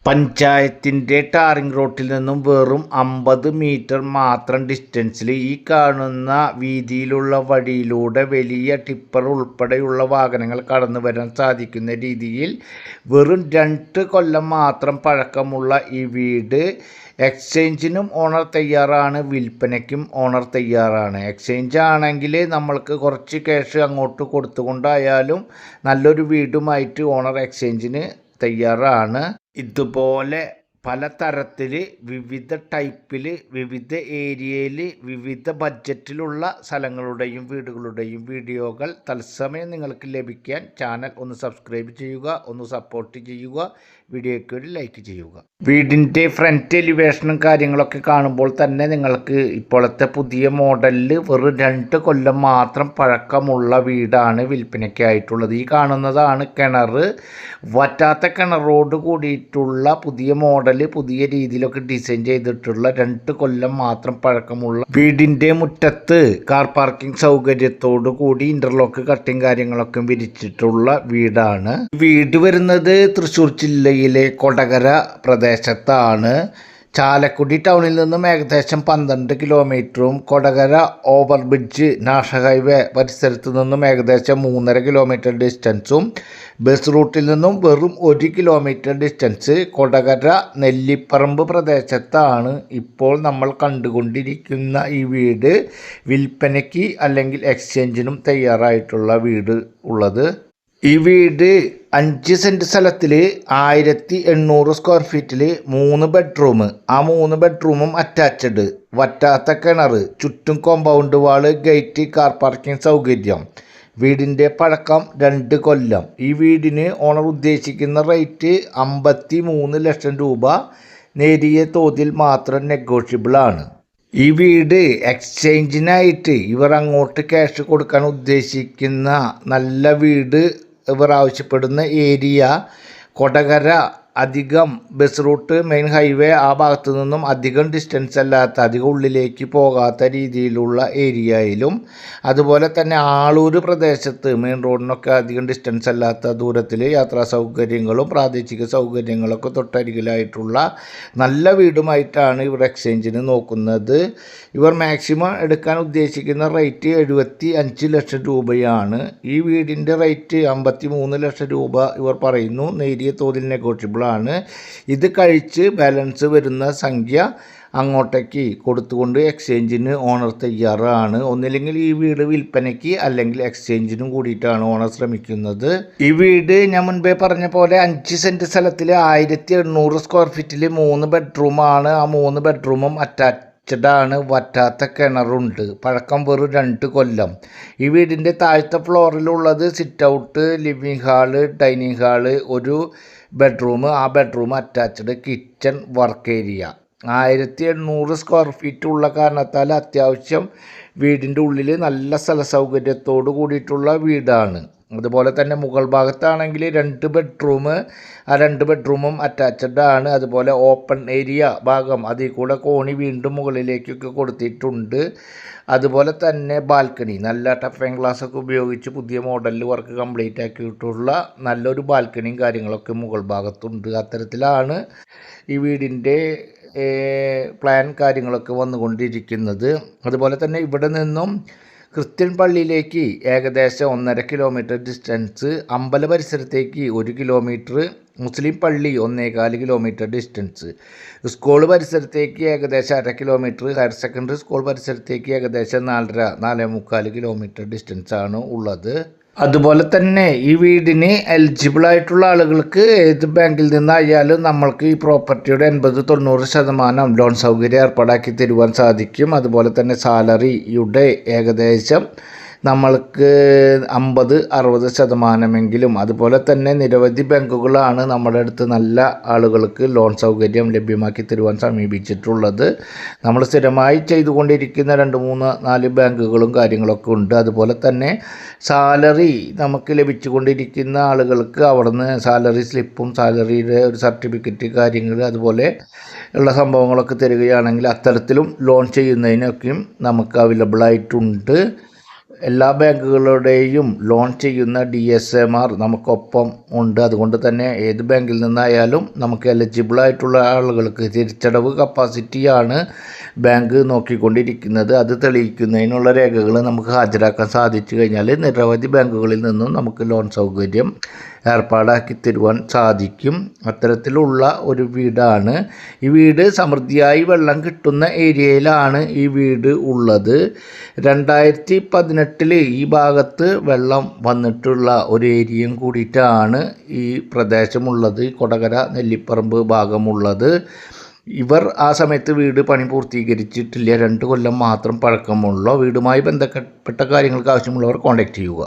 പഞ്ചായത്തിൻ്റെ ടാറിംഗ് റോഡിൽ നിന്നും വെറും 50 മീറ്റർ മാത്രം ഡിസ്റ്റൻസിൽ ഈ കാണുന്ന വീതിയിലുള്ള വഴിയിലൂടെ വലിയ ടിപ്പർ ഉൾപ്പെടെയുള്ള വാഹനങ്ങൾ കടന്നു വരാൻ സാധിക്കുന്ന രീതിയിൽ വെറും 2 കൊല്ലം മാത്രം പഴക്കമുള്ള ഈ വീട് എക്സ്ചേഞ്ചിനും ഓണർ തയ്യാറാണ്, വിൽപ്പനയ്ക്കും ഓണർ തയ്യാറാണ്. എക്സ്ചേഞ്ച് ആണെങ്കിൽ നമ്മൾക്ക് കുറച്ച് ക്യാഷ് അങ്ങോട്ട് കൊടുത്തുകൊണ്ടായാലും നല്ലൊരു വീടുമായിട്ട് ഓണർ എക്സ്ചേഞ്ചിന് തയ്യാറാണ്. ഇതുപോലെ പലതരത്തിൽ വിവിധ ടൈപ്പിൽ വിവിധ ഏരിയയിൽ വിവിധ ബഡ്ജറ്റിലുള്ള സ്ഥലങ്ങളുടെയും വീടുകളുടെയും വീഡിയോകൾ തത്സമയം നിങ്ങൾക്ക് ലഭിക്കാൻ ചാനൽ ഒന്ന് സബ്സ്ക്രൈബ് ചെയ്യുക, ഒന്ന് സപ്പോർട്ട് ചെയ്യുക, വീഡിയോയ്ക്ക് ഒരു ലൈക്ക് ചെയ്യുക. വീടിൻ്റെ ഫ്രണ്ട് എലിവേഷനും കാര്യങ്ങളൊക്കെ കാണുമ്പോൾ തന്നെ നിങ്ങൾക്ക് ഇപ്പോഴത്തെ പുതിയ മോഡലിൽ വെറും 2 കൊല്ലം മാത്രം പഴക്കമുള്ള വീടാണ് വിൽപ്പനയ്ക്കായിട്ടുള്ളത്. ഈ കാണുന്നതാണ് കിണർ. വറ്റാത്ത കിണറോട് കൂടിയിട്ടുള്ള പുതിയ മോഡൽ, പുതിയ രീതിയിലൊക്കെ ഡിസൈൻ ചെയ്തിട്ടുള്ള 2 കൊല്ലം മാത്രം പഴക്കമുള്ള വീടിൻ്റെ മുറ്റത്ത് കാർ പാർക്കിംഗ് സൗകര്യത്തോടു കൂടി ഇന്റർലോക്ക് കട്ടിങ് കാര്യങ്ങളൊക്കെ വിരിച്ചിട്ടുള്ള വീടാണ്. വീട് വരുന്നത് തൃശ്ശൂർ ജില്ലയിലെ കൊടകര പ്രദേശത്താണ്. ചാലക്കുടി ടൗണിൽ നിന്നും ഏകദേശം 12 കിലോമീറ്ററും Kodakara over bridge national highway പരിസരത്ത് നിന്നും ഏകദേശം 3.5 കിലോമീറ്റർ ഡിസ്റ്റൻസും, ബസ് റൂട്ടിൽ നിന്നും വെറും 1 കിലോമീറ്റർ ഡിസ്റ്റൻസ് കൊടകര നെല്ലിപ്പറമ്പ് പ്രദേശത്താണ് ഇപ്പോൾ നമ്മൾ കണ്ടുകൊണ്ടിരിക്കുന്ന ഈ വീട് വിൽപ്പനയ്ക്ക് അല്ലെങ്കിൽ എക്സ്ചേഞ്ചിനും തയ്യാറായിട്ടുള്ള വീട് ഉള്ളത്. ഈ വീട് 5 സെൻറ്റ് സ്ഥലത്തിൽ 1800 സ്ക്വയർ ഫീറ്റിൽ 3 ബെഡ്റൂം, ആ 3 ബെഡ്റൂമും അറ്റാച്ച്ഡ്, വറ്റാത്ത കിണർ, ചുറ്റും കോമ്പൗണ്ട് വാള്, ഗേറ്റ്, കാർ പാർക്കിംഗ് സൗകര്യം. വീടിൻ്റെ പഴക്കം 2 കൊല്ലം. ഈ വീടിന് ഓണർ ഉദ്ദേശിക്കുന്ന റേറ്റ് 53 ലക്ഷം രൂപ. നേരിയ തോതിൽ മാത്രം നെഗോഷ്യബിളാണ്. ഈ വീട് എക്സ്ചേഞ്ചിനായിട്ട് ഇവർ അങ്ങോട്ട് ക്യാഷ് കൊടുക്കാൻ ഉദ്ദേശിക്കുന്ന നല്ല വീട് ഇവർ ആവശ്യപ്പെടുന്ന ഏരിയ കൊടകര, അധികം ബസ് റൂട്ട് മെയിൻ ഹൈവേ ആ ഭാഗത്തു നിന്നും അധികം ഡിസ്റ്റൻസ് അല്ലാത്ത, അധികം ഉള്ളിലേക്ക് പോകാത്ത രീതിയിലുള്ള ഏരിയയിലും, അതുപോലെ തന്നെ ആളൂർ പ്രദേശത്ത് മെയിൻ റോഡിനൊക്കെ അധികം ഡിസ്റ്റൻസ് അല്ലാത്ത ദൂരത്തിൽ യാത്രാ സൗകര്യങ്ങളും പ്രാദേശിക സൗകര്യങ്ങളൊക്കെ തൊട്ടരികിലായിട്ടുള്ള നല്ല വീടുമായിട്ടാണ് ഇവർ എക്സ്ചേഞ്ചിന് നോക്കുന്നത്. ഇവർ മാക്സിമം എടുക്കാൻ ഉദ്ദേശിക്കുന്ന റേറ്റ് 75 ലക്ഷം രൂപയാണ്. ഈ വീടിൻ്റെ റേറ്റ് 53 ലക്ഷം രൂപ ഇവർ പറയുന്നു. നേരിയ തോതിൽ നെഗോഷ്യബിൾ ആണ്. ഇത് കഴിച്ച് ബാലൻസ് വരുന്ന സംഖ്യ അങ്ങോട്ടേക്ക് കൊടുത്തുകൊണ്ട് എക്സ്ചേഞ്ചിന് ഓണർ തയ്യാറാണ്. ഒന്നില്ലെങ്കിൽ ഈ വീട് വിൽപ്പനയ്ക്ക് അല്ലെങ്കിൽ എക്സ്ചേഞ്ചിനും കൂടിയിട്ടാണ് ഓണർ ശ്രമിക്കുന്നത്. ഈ വീട് ഞാൻ മുൻപേ പറഞ്ഞ പോലെ 5 സെൻറ്റ് സ്ഥലത്തിൽ 1800 സ്ക്വയർ ഫീറ്റിൽ 3 ബെഡ്റൂമാണ്. ആ 3 ബെഡ്റൂമും അറ്റാച്ച്ഡാണ്. വറ്റാത്ത കിണറുണ്ട്. പഴക്കം വെറും 2 കൊല്ലം. ഈ വീടിൻ്റെ താഴത്തെ ഫ്ലോറിലുള്ളത് sit out, living hall, dining hall, ഒരു ബെഡ്റൂം, ആ bedroom attached, kitchen, work area. 1800 square feet ഉള്ള കാരണത്താൽ അത്യാവശ്യം വീടിൻ്റെ ഉള്ളിൽ നല്ല സ്ഥല സൗകര്യത്തോട് കൂടിയിട്ടുള്ള വീടാണ്. അതുപോലെ തന്നെ മുകൾ ഭാഗത്താണെങ്കിൽ 2 ബെഡ്റൂം, ആ 2 ബെഡ്റൂമും അറ്റാച്ച്ഡ് ആണ്. അതുപോലെ ഓപ്പൺ ഏരിയ ഭാഗം, അതിൽ കൂടെ കോണി വീണ്ടും മുകളിലേക്കൊക്കെ കൊടുത്തിട്ടുണ്ട്. അതുപോലെ തന്നെ ബാൽക്കണി, നല്ല ടഫ് ആൻഡ് ഗ്ലാസ് ഒക്കെ ഉപയോഗിച്ച് പുതിയ മോഡലിൽ വർക്ക് കംപ്ലീറ്റ് ആക്കിയിട്ടുള്ള നല്ലൊരു ബാൽക്കണിയും കാര്യങ്ങളൊക്കെ മുകൾ ഭാഗത്തുണ്ട്. അത്തരത്തിലാണ് ഈ വീടിൻ്റെ പ്ലാൻ കാര്യങ്ങളൊക്കെ വന്നുകൊണ്ടിരിക്കുന്നത്. അതുപോലെ തന്നെ ഇവിടെ നിന്നും ക്രിസ്ത്യൻ പള്ളിയിലേക്ക് ഏകദേശം 1.5 കിലോമീറ്റർ ഡിസ്റ്റൻസ്, അമ്പല പരിസരത്തേക്ക് 1 കിലോമീറ്റർ, മുസ്ലിം പള്ളി 1.25 കിലോമീറ്റർ ഡിസ്റ്റൻസ്, സ്കൂൾ പരിസരത്തേക്ക് ഏകദേശം 1/2 കിലോമീറ്റർ, ഹയർ സെക്കൻഡറി സ്കൂൾ പരിസരത്തേക്ക് ഏകദേശം 4.5 കിലോമീറ്റർ ഡിസ്റ്റൻസാണ് ഉള്ളത്. അതുപോലെ തന്നെ ഈ വീടിന് എലിജിബിൾ ആയിട്ടുള്ള ആളുകൾക്ക് ഏത് ബാങ്കിൽ നിന്നായാലും നമ്മൾക്ക് ഈ പ്രോപ്പർട്ടിയുടെ 80-90% ലോൺ സൗകര്യം ഏർപ്പാടാക്കി തരുവാൻ സാധിക്കും. അതുപോലെ തന്നെ സാലറിയുടെ ഏകദേശം നമ്മൾക്ക് 50-60%. അതുപോലെ തന്നെ നിരവധി ബാങ്കുകളാണ് നമ്മുടെ അടുത്ത് നല്ല ആളുകൾക്ക് ലോൺ സൗകര്യം ലഭ്യമാക്കി തരുവാൻ സമീപിച്ചിട്ടുള്ളത്. നമ്മൾ സ്ഥിരമായി ചെയ്തുകൊണ്ടിരിക്കുന്ന 2-3-4 ബാങ്കുകളും കാര്യങ്ങളൊക്കെ ഉണ്ട്. അതുപോലെ തന്നെ സാലറി നമുക്ക് ലഭിച്ചുകൊണ്ടിരിക്കുന്ന ആളുകൾക്ക് അവിടുന്ന് സാലറി സ്ലിപ്പും സാലറിയുടെ ഒരു സർട്ടിഫിക്കറ്റ് കാര്യങ്ങൾ അതുപോലെ ഉള്ള സംഭവങ്ങളൊക്കെ തരികയാണെങ്കിൽ അത്തരത്തിലും ലോൺ ചെയ്യുന്നതിനൊക്കെയും നമുക്ക് അവൈലബിൾ ആയിട്ടുണ്ട്. എല്ലാ ബാങ്കുകളുടെയും ലോൺ ചെയ്യുന്ന DSMR നമുക്കൊപ്പം ഉണ്ട്. അതുകൊണ്ട് തന്നെ ഏത് ബാങ്കിൽ നിന്നായാലും നമുക്ക് എലിജിബിൾ ആയിട്ടുള്ള ആളുകൾക്ക് തിരിച്ചടവ് കപ്പാസിറ്റിയാണ് ബാങ്ക് നോക്കിക്കൊണ്ടിരിക്കുന്നത്. അത് തെളിയിക്കുന്നതിനുള്ള രേഖകൾ നമുക്ക് ഹാജരാക്കാൻ സാധിച്ചു കഴിഞ്ഞാൽ നിരവധി ബാങ്കുകളിൽ നിന്നും നമുക്ക് ലോൺ സൗകര്യം ഏർപ്പാടാക്കി തരുവാൻ സാധിക്കും. അത്തരത്തിലുള്ള ഒരു വീടാണ്. ഈ വീട് സമൃദ്ധിയായി വെള്ളം കിട്ടുന്ന ഏരിയയിലാണ് ഈ വീട് ഉള്ളത്. 2018 ഈ ഭാഗത്ത് വെള്ളം വന്നിട്ടുള്ള ഒരു ഏരിയയും കൂടിയിട്ടാണ് ഈ പ്രദേശമുള്ളത്, കൊടകര നെല്ലിപ്പറമ്പ് ഭാഗമുള്ളത്. ഇവർ ആ സമയത്ത് വീട് പണി പൂർത്തീകരിച്ചിട്ടില്ല. 2 കൊല്ലം മാത്രം പഴക്കമുള്ള വീടുമായി ബന്ധപ്പെട്ട കാര്യങ്ങൾക്ക് ആവശ്യമുള്ളവർ കോൺടാക്റ്റ് ചെയ്യുക.